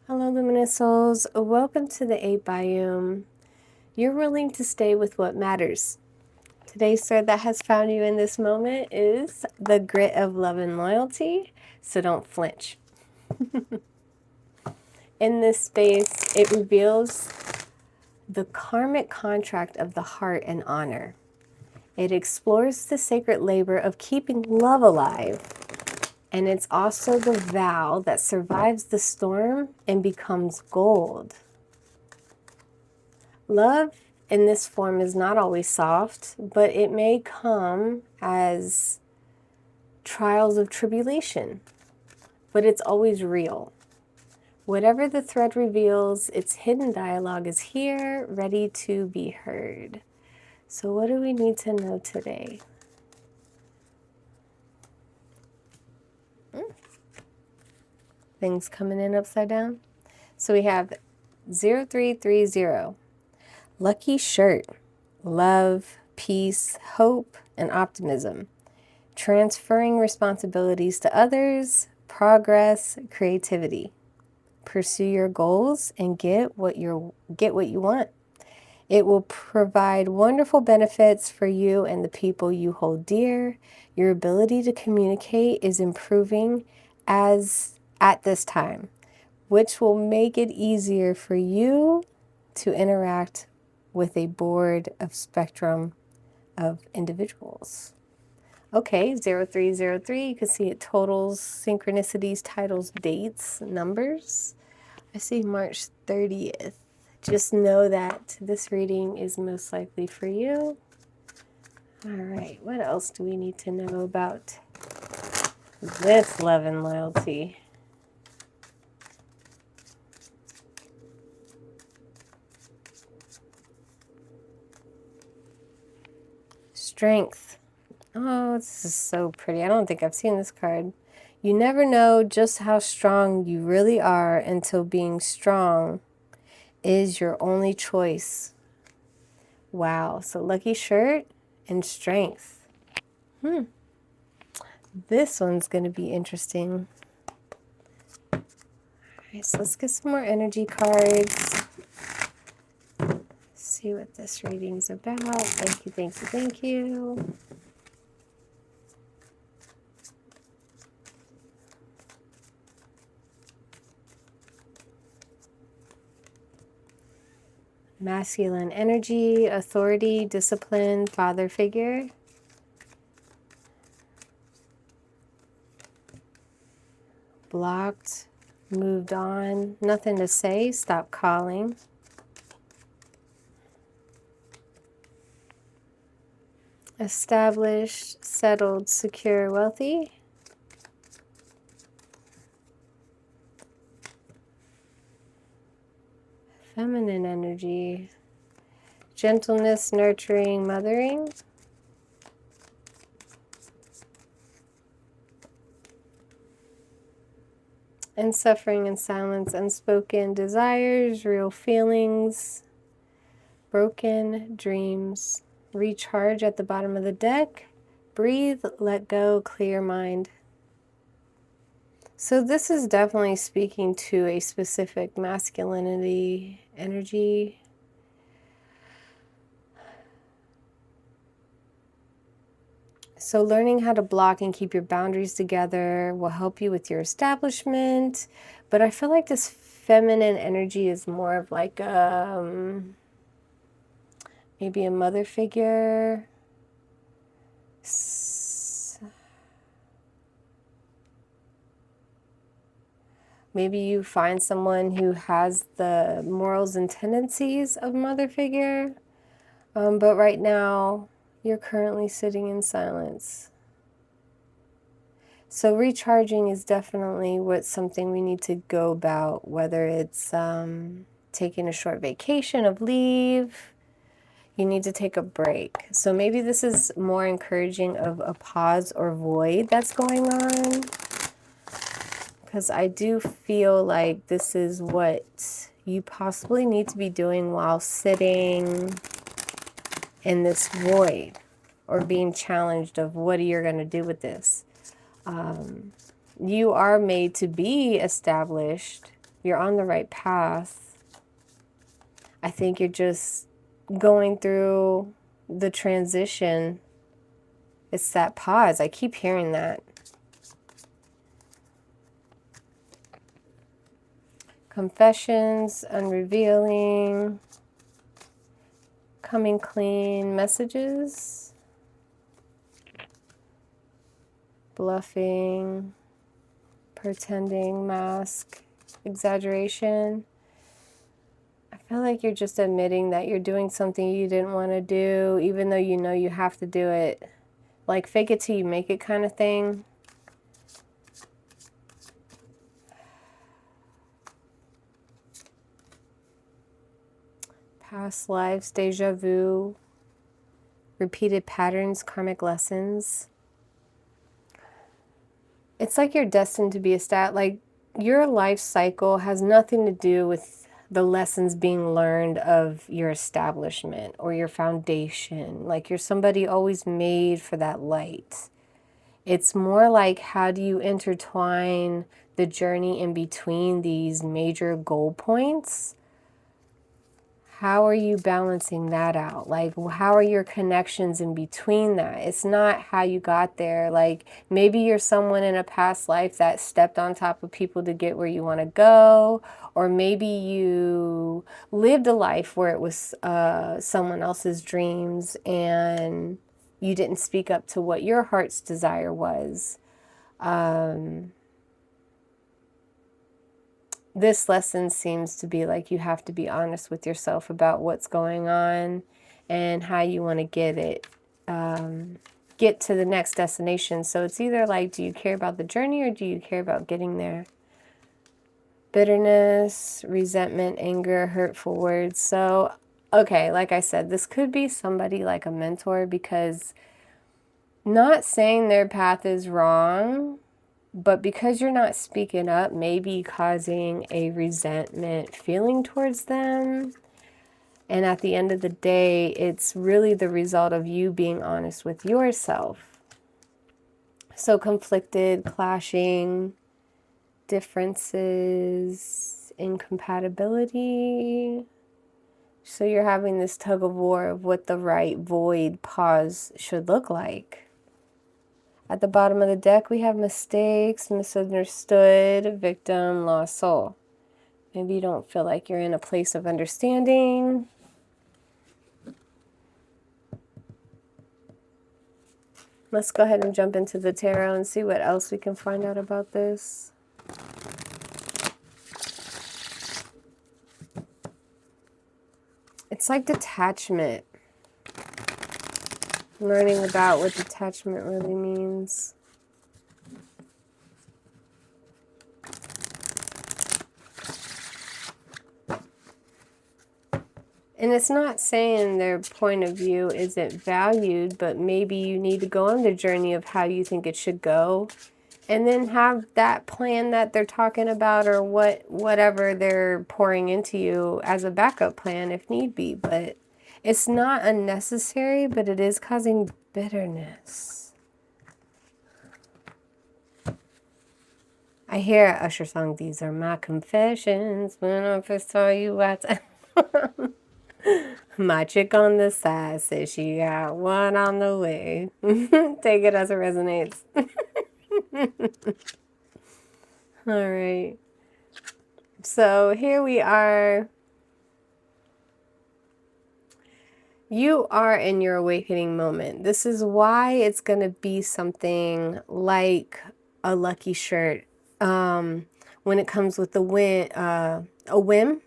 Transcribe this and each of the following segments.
Hello, luminous souls. Welcome to the 8 Biome. You're willing to stay with what matters. Today's thread that has found you in this moment is the grit of love and loyalty, so don't flinch. In this space, it reveals the karmic contract of the heart and honor. It explores the sacred labor of keeping love alive. And it's also the vow that survives the storm and becomes gold. Love in this form is not always soft, but it may come as trials of tribulation, but it's always real. Whatever the thread reveals, its hidden dialogue is here, ready to be heard. So what do we need to know today? Things coming in upside down. So we have 0330. Lucky shirt, love, peace, hope, and optimism. Transferring responsibilities to others, progress, creativity. Pursue your goals and get what you want. It will provide wonderful benefits for you and the people you hold dear. Your ability to communicate is improving at this time, which will make it easier for you to interact with a board of spectrum of individuals. Okay, 0303, you can see it totals, synchronicities, titles, dates, numbers. I see March 30th. Just know that this reading is most likely for you. All right, what else do we need to know about this love and loyalty? Strength. Oh, this is so pretty. I don't think I've seen this card. You never know just how strong you really are until being strong is your only choice. Wow. So lucky shirt and strength. This one's going to be interesting. All right, so let's get some more energy cards. See what this reading's about. Thank you, thank you, thank you. Masculine energy, authority, discipline, father figure. Blocked, moved on, nothing to say, stop calling. Established, settled, secure, wealthy. Feminine energy, gentleness, nurturing, mothering. And suffering and silence, unspoken desires, real feelings, broken dreams. Recharge at the bottom of the deck. Breathe, let go, clear mind. So this is definitely speaking to a specific masculinity energy. So learning how to block and keep your boundaries together will help you with your establishment. But I feel like this feminine energy is more of like maybe a mother figure. Maybe you find someone who has the morals and tendencies of mother figure, but right now you're currently sitting in silence. So recharging is definitely something we need to go about, whether it's taking a short vacation of leave. You need to take a break. So maybe this is more encouraging of a pause or void that's going on. Because I do feel like this is what you possibly need to be doing while sitting in this void or being challenged of what you're going to do with this. You are made to be established You're on the right path. I think you're just going through the transition. It's that pause. I keep hearing that. Confessions, unrevealing, coming clean messages, bluffing, pretending, mask, exaggeration. I feel like you're just admitting that you're doing something you didn't want to do, even though you know you have to do it. Like fake it till you make it kind of thing. Past lives, deja vu, repeated patterns, karmic lessons. It's like you're destined to be a like your life cycle has nothing to do with the lessons being learned of your establishment or your foundation. Like you're somebody always made for that light. It's more like, how do you intertwine the journey in between these major goal points? How are you balancing that out? Like, how are your connections in between that? It's not how you got there. Like, maybe you're someone in a past life that stepped on top of people to get where you want to go. Or maybe you lived a life where it was someone else's dreams and you didn't speak up to what your heart's desire was. This lesson seems to be like you have to be honest with yourself about what's going on and how you want to get to the next destination. So it's either like, do you care about the journey or do you care about getting there? Bitterness, resentment, anger, hurtful words. So, okay, like I said, this could be somebody like a mentor, because not saying their path is wrong, but because you're not speaking up, maybe causing a resentment feeling towards them. And at the end of the day, it's really the result of you being honest with yourself. So conflicted, clashing, differences, incompatibility. So you're having this tug of war of what the right void pause should look like. At the bottom of the deck, we have mistakes, misunderstood, victim, lost soul. Maybe you don't feel like you're in a place of understanding. Let's go ahead and jump into the tarot and see what else we can find out about this. It's like detachment. Learning about what detachment really means. And it's not saying their point of view isn't valued, but maybe you need to go on the journey of how you think it should go, and then have that plan that they're talking about, or whatever they're pouring into you as a backup plan if need be. But it's not unnecessary, but it is causing bitterness. I hear an Usher song, "These are my confessions when I first saw you at..." My chick on the side says she got one on the way. Take it as it resonates. All right. So here we are. You are in your awakening moment. This is why it's going to be something like a lucky shirt. When it comes with a whim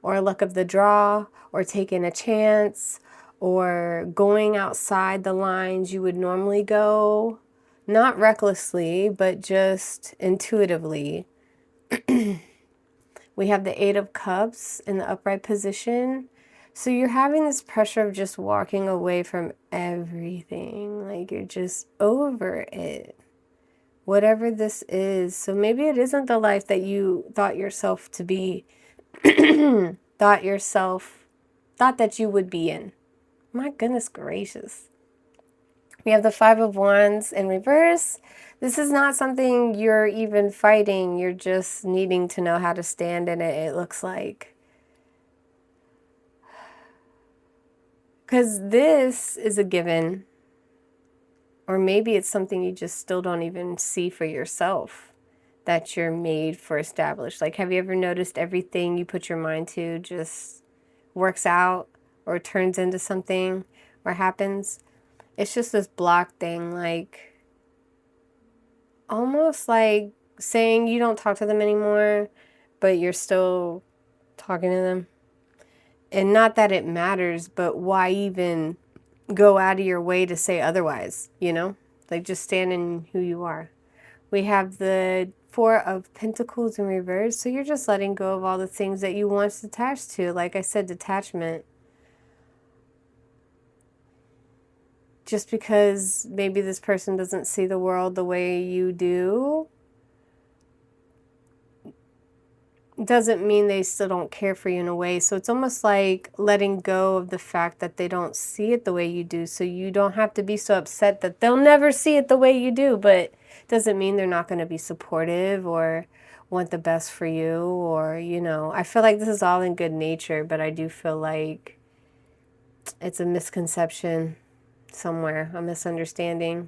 or a luck of the draw, or taking a chance, or going outside the lines you would normally go, not recklessly, but just intuitively. We have the Eight of Cups in the upright position. So you're having this pressure of just walking away from everything. Like you're just over it. Whatever this is. So maybe it isn't the life that you thought yourself to be. thought that you would be in. My goodness gracious. We have the Five of Wands in reverse, This is not something you're even fighting. You're just needing to know how to stand in it, it looks like. Because this is a given. Or maybe it's something you just still don't even see for yourself, that you're made for established. Like, have you ever noticed everything you put your mind to just works out or turns into something or happens? It's just this block thing, like almost like saying you don't talk to them anymore, but you're still talking to them. And not that it matters, but why even go out of your way to say otherwise, you know? Like, just stand in who you are. We have the Four of Pentacles in reverse, so you're just letting go of all the things that you once attached to. Like I said, detachment. Just because maybe this person doesn't see the world the way you do, doesn't mean they still don't care for you in a way. So it's almost like letting go of the fact that they don't see it the way you do, so you don't have to be so upset that they'll never see it the way you do. But doesn't mean they're not going to be supportive or want the best for you, or, you know, I feel like this is all in good nature, but I do feel like it's a misconception somewhere, a misunderstanding.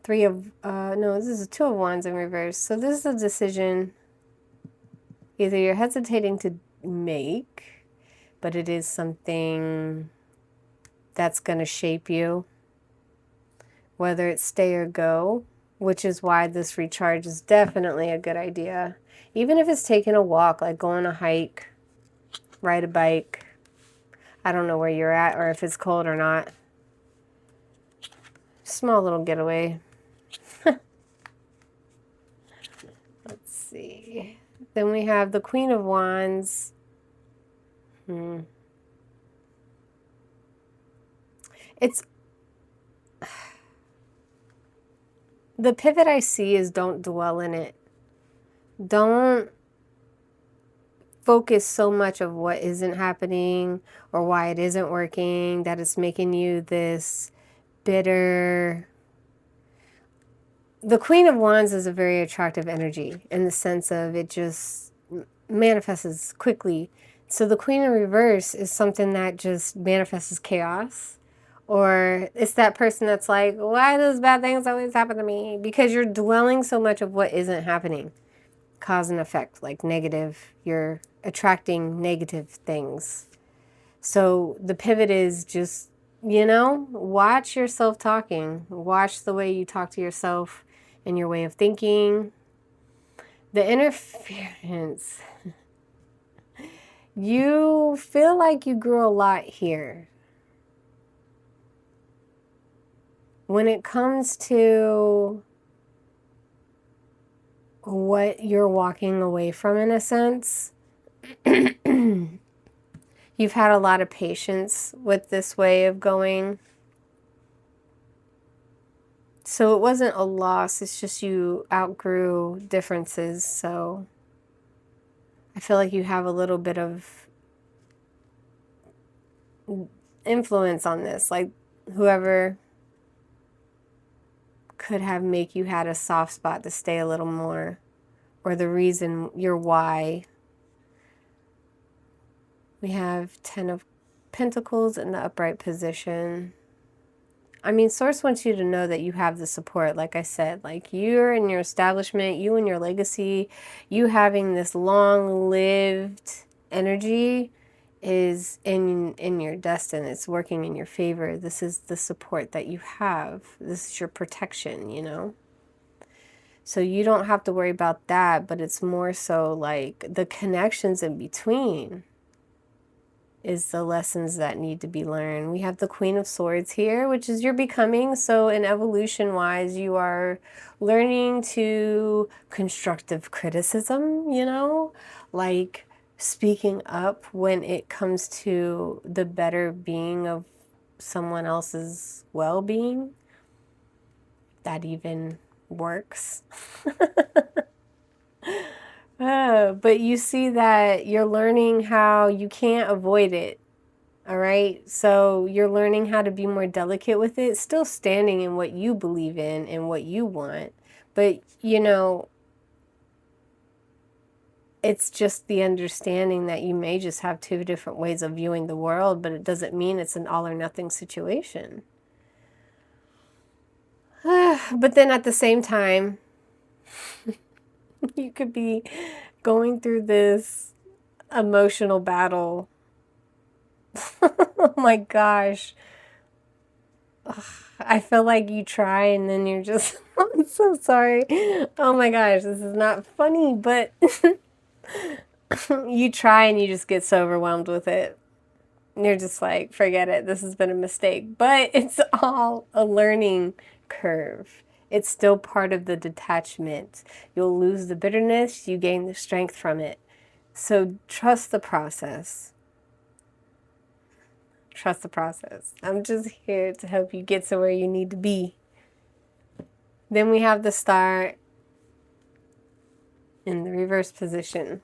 No, this is a Two of Wands in reverse. So this is a decision either you're hesitating to make, but it is something that's going to shape you, whether it's stay or go, which is why this recharge is definitely a good idea. Even if it's taking a walk, like going a hike, ride a bike. I don't know where you're at or if it's cold or not. Small little getaway. Let's see. Then we have the Queen of Wands. It's the pivot I see is don't dwell in it. Don't focus so much of what isn't happening or why it isn't working, that it's making you this bitter. The Queen of Wands is a very attractive energy in the sense of it just manifests quickly. So the Queen in reverse is something that just manifests chaos. Or it's that person that's like, why do those bad things always happen to me? Because you're dwelling so much of what isn't happening. Cause and effect, like negative. You're attracting negative things. So the pivot is just, you know, watch yourself talking. Watch the way you talk to yourself and your way of thinking. The interference. You feel like you grew a lot here. When it comes to what you're walking away from, in a sense, you've had a lot of patience with this way of going. So it wasn't a loss, it's just you outgrew differences. So I feel like you have a little bit of influence on this. Like whoever could have make you had a soft spot to stay a little more, or the reason, your why. We have 10 of Pentacles in the upright position. I mean, Source wants you to know that you have the support, like I said. Like, you're in your establishment, you and your legacy, you having this long-lived energy is in your destiny. It's working in your favor. This is the support that you have. This is your protection, you know? So you don't have to worry about that, but it's more so like the connections in between is the lessons that need to be learned. We have the Queen of Swords here, which is your becoming. So in evolution-wise, you are learning to constructive criticism, you know, like speaking up when it comes to the better being of someone else's well-being. That even works. But you see that you're learning how you can't avoid it. All right, so you're learning how to be more delicate with it, still standing in what you believe in and what you want. But, you know, it's just the understanding that you may just have two different ways of viewing the world, but it doesn't mean it's an all or nothing situation. But then at the same time, you could be going through this emotional battle. Oh my gosh. I feel like you try and then you're just, I'm so sorry. Oh my gosh, this is not funny, but you try and you just get so overwhelmed with it. You're just like, forget it, this has been a mistake. But it's all a learning curve. It's still part of the detachment. You'll lose the bitterness, you gain the strength from it. So trust the process. Trust the process. I'm just here to help you get to where you need to be. Then we have the star in the reverse position.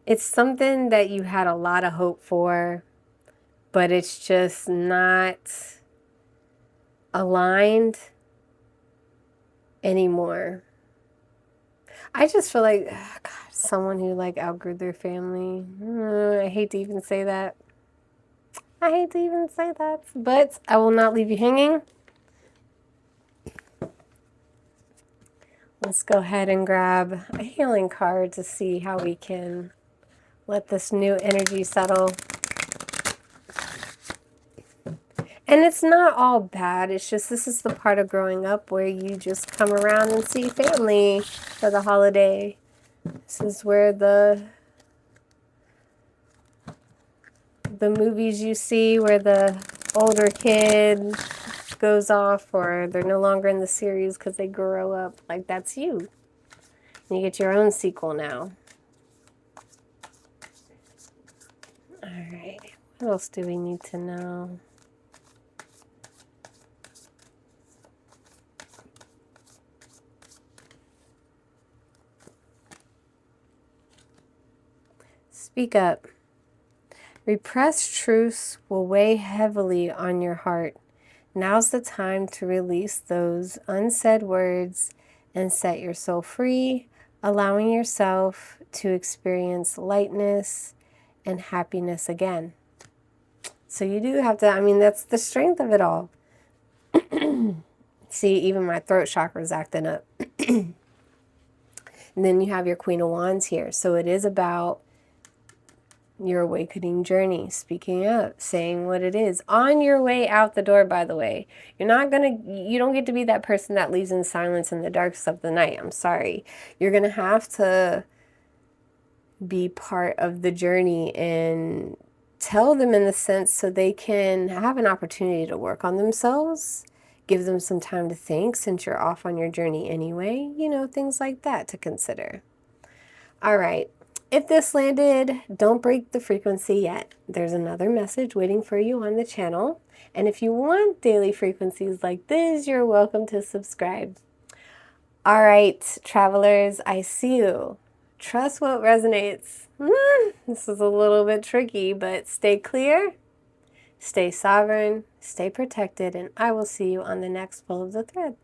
It's something that you had a lot of hope for, but it's just not aligned anymore. I just feel like, God, someone who like outgrew their family. I hate to even say that. I hate to even say that, but I will not leave you hanging. Let's go ahead and grab a healing card to see how we can let this new energy settle. And it's not all bad. It's just this is the part of growing up where you just come around and see family for the holiday. This is where the movies you see where the older kid goes off or they're no longer in the series because they grow up. Like, that's you. You get your own sequel now. All right. What else do we need to know? Speak up. Repressed truths will weigh heavily on your heart. Now's the time to release those unsaid words and set your soul free, allowing yourself to experience lightness and happiness again. So you do have to, I mean, that's the strength of it all. See, even my throat chakra is acting up. And then you have your Queen of Wands here. So it is about your awakening journey, speaking up, saying what it is. On your way out the door, by the way. You don't get to be that person that leaves in silence in the darkest of the night. I'm sorry. You're going to have to be part of the journey and tell them in the sense so they can have an opportunity to work on themselves. Give them some time to think since you're off on your journey anyway. You know, things like that to consider. All right. If this landed, don't break the frequency yet. There's another message waiting for you on the channel. And if you want daily frequencies like this, you're welcome to subscribe. All right, travelers, I see you. Trust what resonates. This is a little bit tricky, but stay clear, stay sovereign, stay protected, and I will see you on the next pull of the thread.